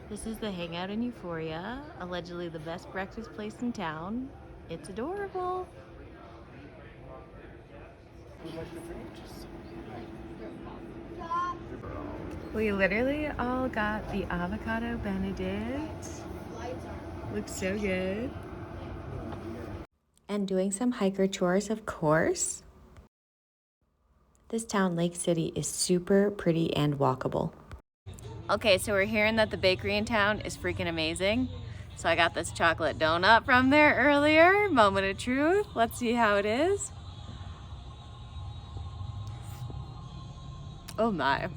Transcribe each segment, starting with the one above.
This is the Hangout in Euphoria, allegedly the best breakfast place in town. It's adorable. We literally all got the avocado benedict. Looks so good. And doing some hiker chores, of course. This town, Lake City, is super pretty and walkable. Okay, so we're hearing that the bakery in town is freaking amazing. So I got this chocolate donut from there earlier. Moment of truth. Let's see how it is. Oh my.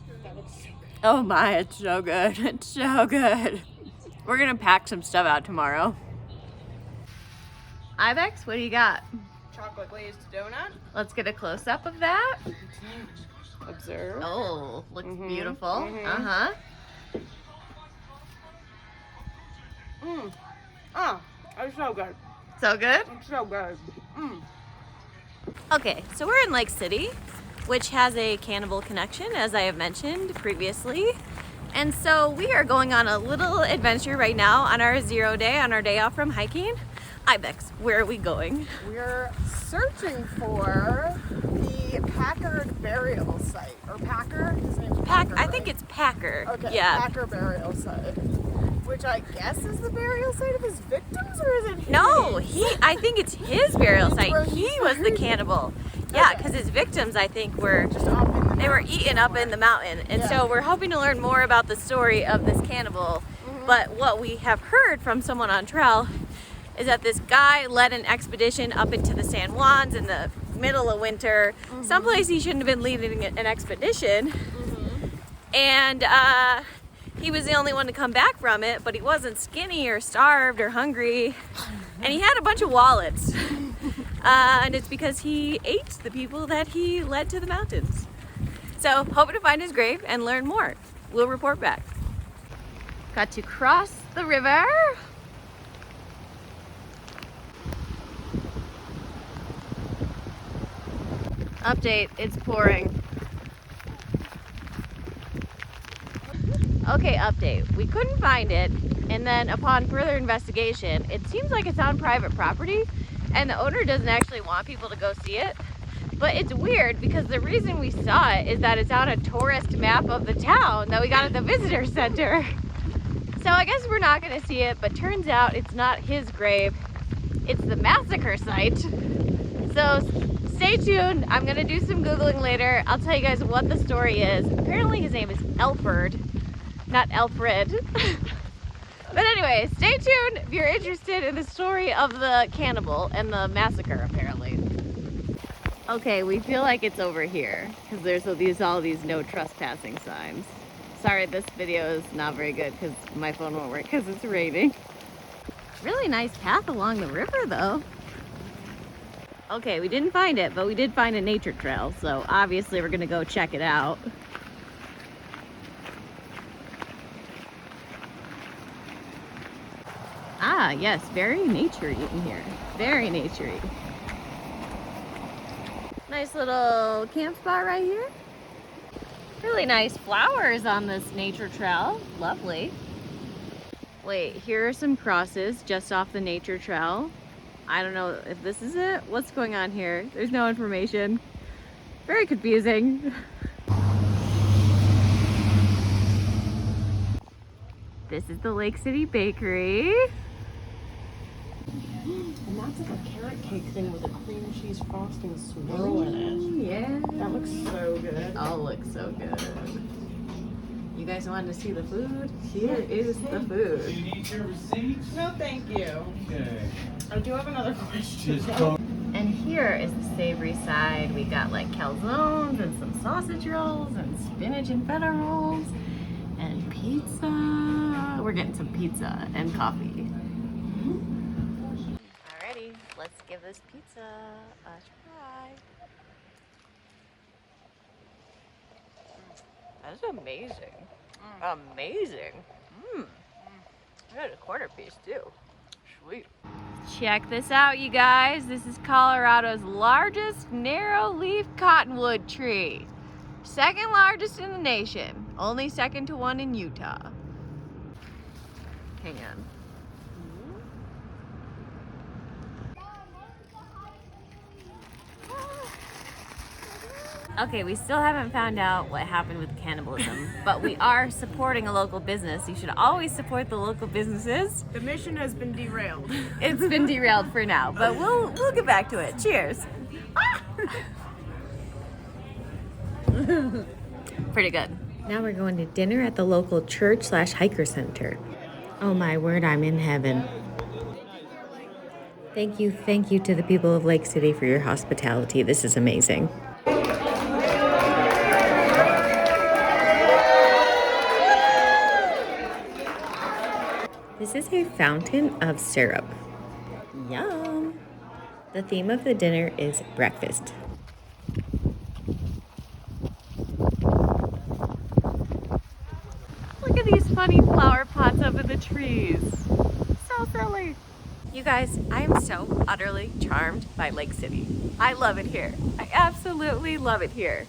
Oh my, it's so good. It's so good. We're gonna pack some stuff out tomorrow. Ibex, what do you got? Chocolate glazed donut. Let's get a close-up of that. Observe. Oh, looks beautiful. Uh-huh. Oh, it's so good. So good? It's so good. Okay, so we're in Lake City, which has a cannibal connection, as I have mentioned previously. And so we are going on a little adventure right now on our 0 day, on our day off from hiking. Ibex, where are we going? We're searching for the Packard burial site. Or Packer? His name's Packer, I right? think it's Packer. Okay, Yeah. Packer burial site. Which I guess is the burial site of his victims, or is it his? No, I think it's his burial site. where He he's was the buried. cannibal. Yeah, Okay. because his victims, I think, were Just up in the they were mountains eaten up in the mountain. And so Yeah. we're hoping to learn more about the story of this cannibal. But what we have heard from someone on trail is that this guy led an expedition up into the San Juans in the middle of winter, someplace he shouldn't have been leading an expedition. And he was the only one to come back from it, but he wasn't skinny or starved or hungry. And he had a bunch of wallets. And it's because he ate the people that he led to the mountains. So hoping to find his grave and learn more. We'll report back. Got to cross the river. Update, it's pouring. Okay, update. We couldn't find it, and then upon further investigation, it seems like it's on private property, and the owner doesn't actually want people to go see it. But it's weird because the reason we saw it is that it's on a tourist map of the town that we got at the visitor center. So I guess we're not gonna see it, but turns out it's not his grave, it's the massacre site. So stay tuned, I'm gonna do some Googling later. I'll tell you guys what the story is. Apparently his name is Elford, not Alfred. But anyway, stay tuned if you're interested in the story of the cannibal and the massacre, apparently. Okay, we feel like it's over here because there's all these no trespassing signs. Sorry, this video is not very good because my phone won't work because it's raining. Really nice path along the river though. Okay, we didn't find it, but we did find a nature trail, so obviously we're gonna go check it out. Ah, yes, very nature-y in here. Very nature-y. Nice little camp spot right here. Really nice flowers on this nature trail. Lovely. Wait, here are some crosses just off the nature trail. I don't know if this is it. What's going on here? There's no information. Very confusing. This is the Lake City Bakery. And that's like a carrot cake thing with a cream cheese frosting swirl in it. Yeah. That looks so good. Oh, looks so good. You guys wanted to see the food? Here is the food. Do you need your receipts? No, thank you. Okay. I do have another question. Just go. And here is the savory side. We got like calzones and some sausage rolls and spinach and feta rolls and pizza. We're getting some pizza and coffee. Alrighty, let's give this pizza a try. That's amazing. Amazing. I got a quarter piece too. Sweet. Check this out, you guys. This is Colorado's largest narrow-leaf cottonwood tree. Second largest in the nation. Only second to one in Utah. Hang on. Okay, we still haven't found out what happened with cannibalism, but we are supporting a local business. You should always support the local businesses. The mission has been derailed. It's been derailed for now, but we'll get back to it. Cheers. Pretty good. Now we're going to dinner at the local church/hiker center. Oh my word, I'm in heaven. Thank you to the people of Lake City for your hospitality. This is amazing. This is a fountain of syrup. Yum! The theme of the dinner is breakfast. Look at these funny flower pots up in the trees. So silly. You guys, I am so utterly charmed by Lake City. I love it here. I absolutely love it here.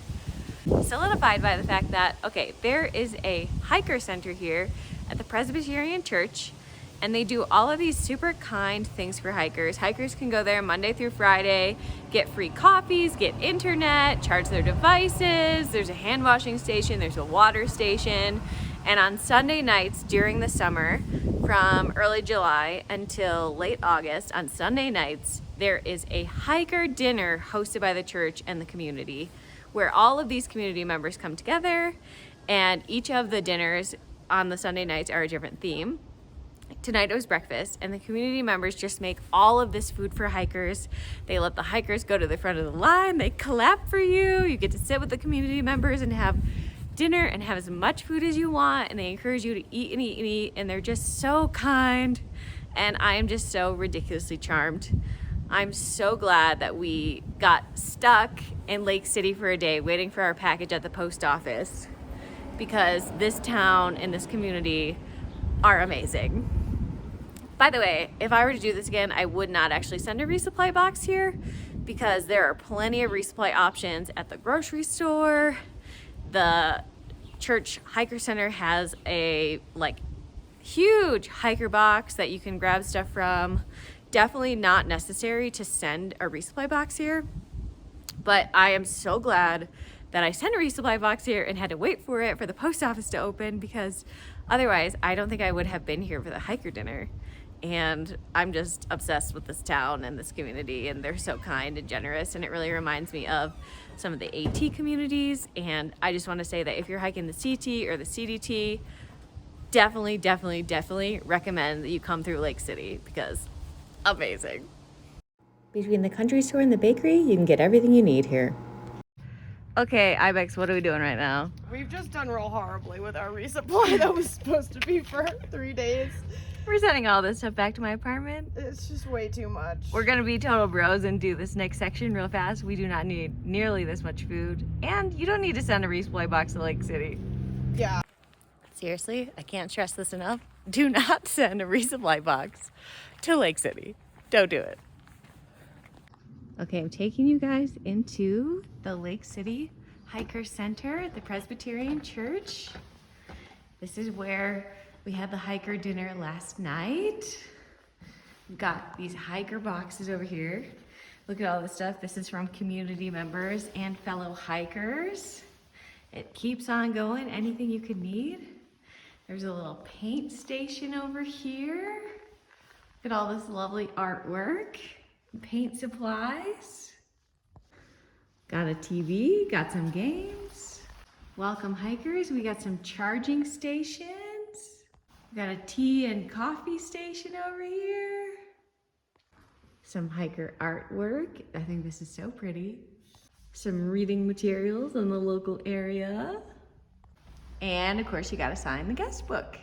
Solidified by the fact that, okay, there is a hiker center here at the Presbyterian Church, and they do all of these super kind things for hikers. Hikers can go there Monday through Friday, get free coffees, get internet, charge their devices. There's a hand washing station, there's a water station. And on Sunday nights during the summer, from early July until late August, on Sunday nights, there is a hiker dinner hosted by the church and the community, where all of these community members come together, and each of the dinners on the Sunday nights are a different theme. Tonight it was breakfast, and the community members just make all of this food for hikers. They let the hikers go to the front of the line, they clap for you, you get to sit with the community members and have dinner and have as much food as you want, and they encourage you to eat and eat and eat, and they're just so kind, and I am just so ridiculously charmed. I'm so glad that we got stuck in Lake City for a day waiting for our package at the post office, because this town and this community are amazing. By the way, if I were to do this again, I would not actually send a resupply box here, because there are plenty of resupply options at the grocery store. The church hiker center has a huge hiker box that you can grab stuff from. Definitely not necessary to send a resupply box here, but I am so glad that I sent a resupply box here and had to wait for it for the post office to open, because otherwise I don't think I would have been here for the hiker dinner. And I'm just obsessed with this town and this community, and they're so kind and generous, and it really reminds me of some of the AT communities. And I just want to say that if you're hiking the CT or the CDT, definitely recommend that you come through Lake City, because amazing. Between the country store and the bakery, you can get everything you need here. Okay, Ibex, what are we doing right now? We've just done real horribly with our resupply that was supposed to be for 3 days. We're sending all this stuff back to my apartment. It's just way too much. We're gonna be total bros and do this next section real fast. We do not need nearly this much food. And you don't need to send a resupply box to Lake City. Yeah. Seriously, I can't stress this enough. Do not send a resupply box to Lake City. Don't do it. Okay, I'm taking you guys into the Lake City Hiker Center at the Presbyterian Church. This is where we had the hiker dinner last night. We've got these hiker boxes over here. Look at all this stuff. This is from community members and fellow hikers. It keeps on going, anything you could need. There's a little paint station over here. Look at all this lovely artwork, paint supplies. Got a TV, got some games. Welcome hikers, we got some charging stations. We got a tea and coffee station over here. Some hiker artwork. I think this is so pretty. Some reading materials in the local area. And of course you gotta sign the guest book.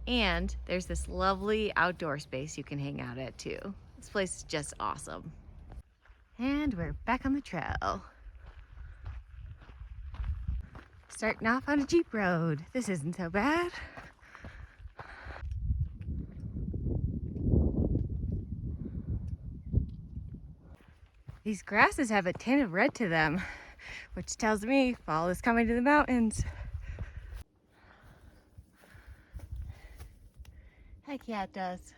And there's this lovely outdoor space you can hang out at too. This place is just awesome. And we're back on the trail. Starting off on a Jeep road. This isn't so bad. These grasses have a tint of red to them, which tells me fall is coming to the mountains. Heck yeah, it does.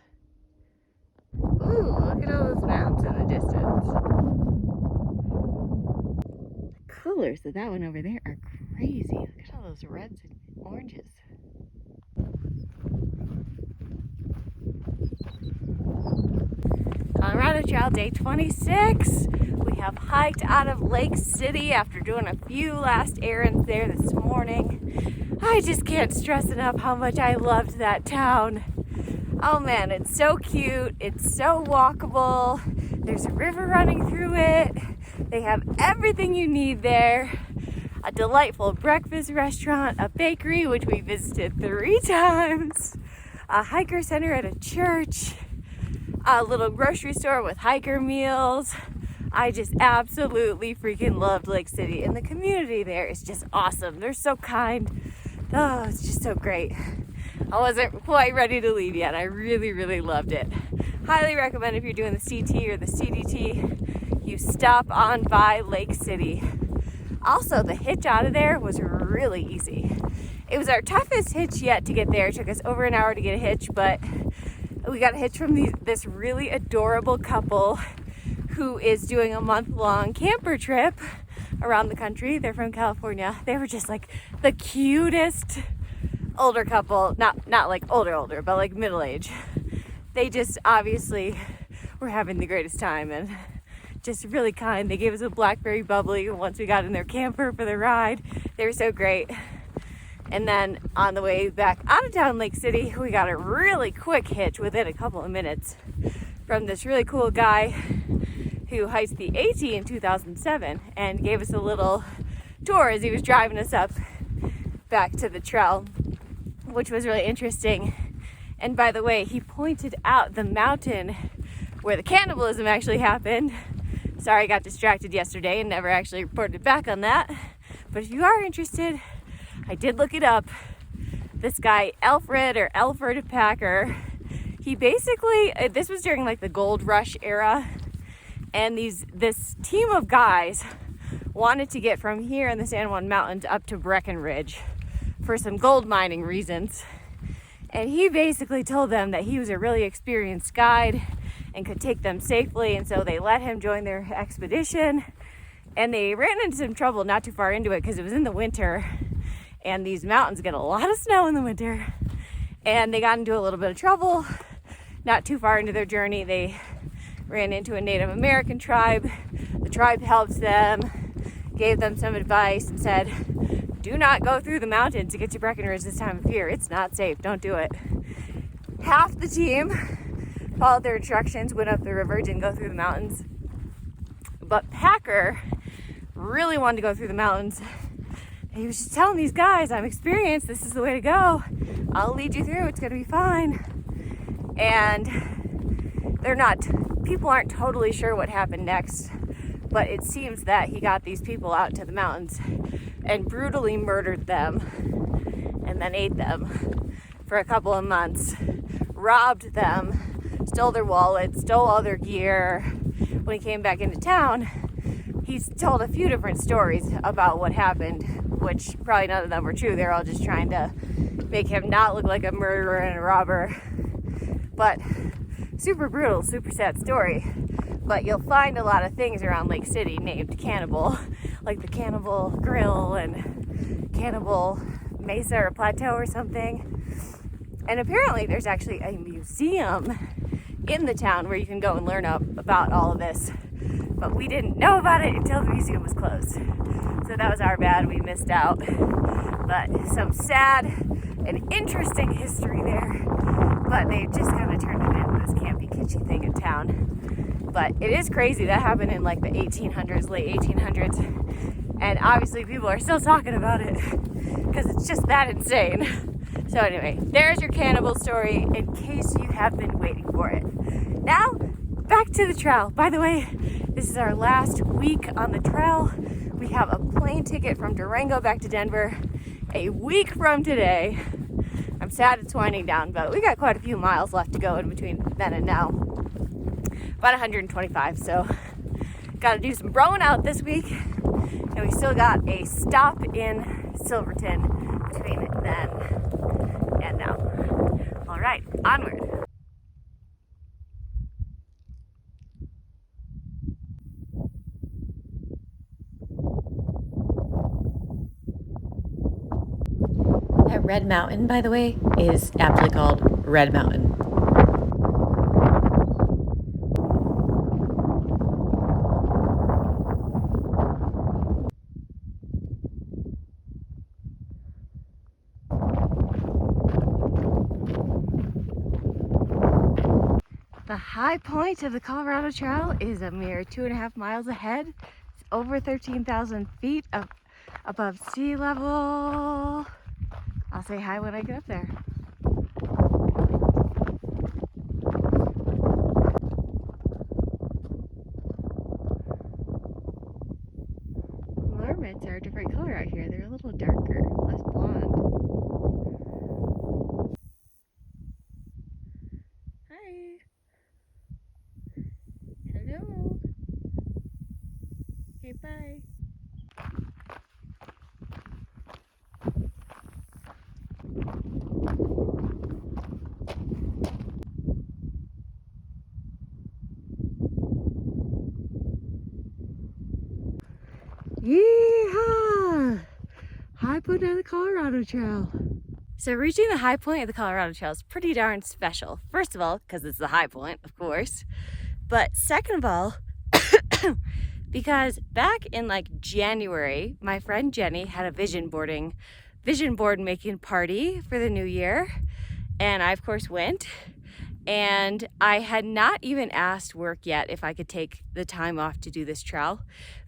Ooh, look at all those mountains in the distance. The colors of that one over there are crazy. Look at all those reds and oranges. Colorado Trail Day 26. We have hiked out of Lake City after doing a few last errands there this morning. I just can't stress enough how much I loved that town. Oh man, it's so cute. It's so walkable. There's a river running through it. They have everything you need there. A delightful breakfast restaurant, a bakery, which we visited 3 times, a hiker center at a church, a little grocery store with hiker meals. I just absolutely freaking loved Lake City, and the community there is just awesome. They're so kind. Oh, it's just so great. I wasn't quite ready to leave yet. I really, really loved it. Highly recommend if you're doing the CT or the CDT, you stop on by Lake City. Also, the hitch out of there was really easy. It was our toughest hitch yet to get there. It took us over an hour to get a hitch, but we got a hitch from this really adorable couple who is doing a month-long camper trip around the country. They're from California. They were just like the cutest older couple, not like older, but like middle age. They just obviously were having the greatest time and just really kind. They gave us a blackberry bubbly once we got in their camper for the ride. They were so great. And then on the way back out of town, Lake City, we got a really quick hitch within a couple of minutes from this really cool guy who hiked the AT in 2007 and gave us a little tour as he was driving us up back to the trail, which was really interesting. And by the way, he pointed out the mountain where the cannibalism actually happened. Sorry, I got distracted yesterday and never actually reported back on that. But if you are interested, I did look it up. This guy, Alfred Packer, he basically, this was during like the gold rush era, and this team of guys wanted to get from here in the San Juan Mountains up to Breckenridge for some gold mining reasons. And he basically told them that he was a really experienced guide and could take them safely, and so they let him join their expedition. And they ran into some trouble not too far into it because it was in the winter, and these mountains get a lot of snow in the winter. And they got into a little bit of trouble not too far into their journey. They ran into a Native American tribe. The tribe helped them, gave them some advice, and said, do not go through the mountains to get to Breckenridge this time of year. It's not safe. Don't do it. Half the team followed their instructions, went up the river, didn't go through the mountains. But Packer really wanted to go through the mountains. And he was just telling these guys, I'm experienced. This is the way to go. I'll lead you through. It's going to be fine. And people aren't totally sure what happened next. But it seems that he got these people out to the mountains and brutally murdered them and then ate them for a couple of months, robbed them, stole their wallets, stole all their gear. When he came back into town, he's told a few different stories about what happened, which probably none of them were true. They're all just trying to make him not look like a murderer and a robber. But super brutal, super sad story. But you'll find a lot of things around Lake City named Cannibal, like the Cannibal Grill and Cannibal Mesa or Plateau or something. And apparently there's actually a museum in the town where you can go and learn about all of this. But we didn't know about it until the museum was closed. So that was our bad, we missed out. But some sad and interesting history there. But they just kind of turned it into this campy, kitschy thing in town. But it is crazy. That happened in like the 1800s, late 1800s. And obviously people are still talking about it because it's just that insane. So anyway, there's your cannibal story in case you have been waiting for it. Now, back to the trail. By the way, this is our last week on the trail. We have a plane ticket from Durango back to Denver a week from today. I'm sad it's winding down, but we got quite a few miles left to go in between then and now. About 125, so got to do some rowing out this week. And we still got a stop in Silverton between then and now. All right, onward. That red mountain, by the way, is aptly called Red Mountain. The high point of the Colorado Trail is a mere 2.5 miles ahead. It's over 13,000 feet up above sea level. I'll say hi when I get up there. Marmots are a different color out here. They're a little darker, less blonde. Hi. Hello. Okay, bye. Yeehaw! High point of the Colorado Trail. So reaching the high point of the Colorado Trail is pretty darn special. First of all, because it's the high point, of course. But second of all, because back in like January, my friend Jenny had a vision board making party for the new year. And I of course went. And I had not even asked work yet if I could take the time off to do this trail,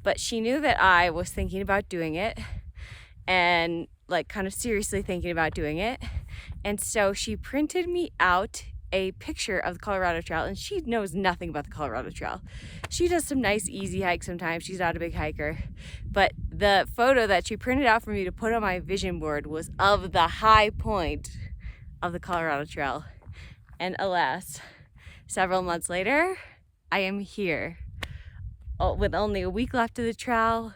but she knew that I was thinking about doing it and like kind of seriously thinking about doing it. And so she printed me out a picture of the Colorado Trail, and she knows nothing about the Colorado Trail. She does some nice easy hikes sometimes. She's not a big hiker, but the photo that she printed out for me to put on my vision board was of the high point of the Colorado Trail. And alas, several months later, I am here. With only a week left of the trail,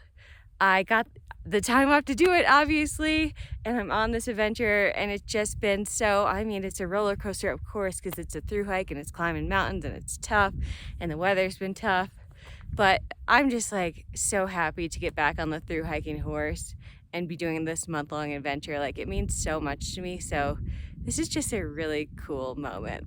I got the time off to do it, obviously, and I'm on this adventure, and it's just been so, I mean, it's a roller coaster, of course, because it's a thru hike and it's climbing mountains and it's tough, and the weather's been tough, but I'm just like so happy to get back on the thru hiking horse and be doing this month-long adventure. Like, it means so much to me, so this is just a really cool moment.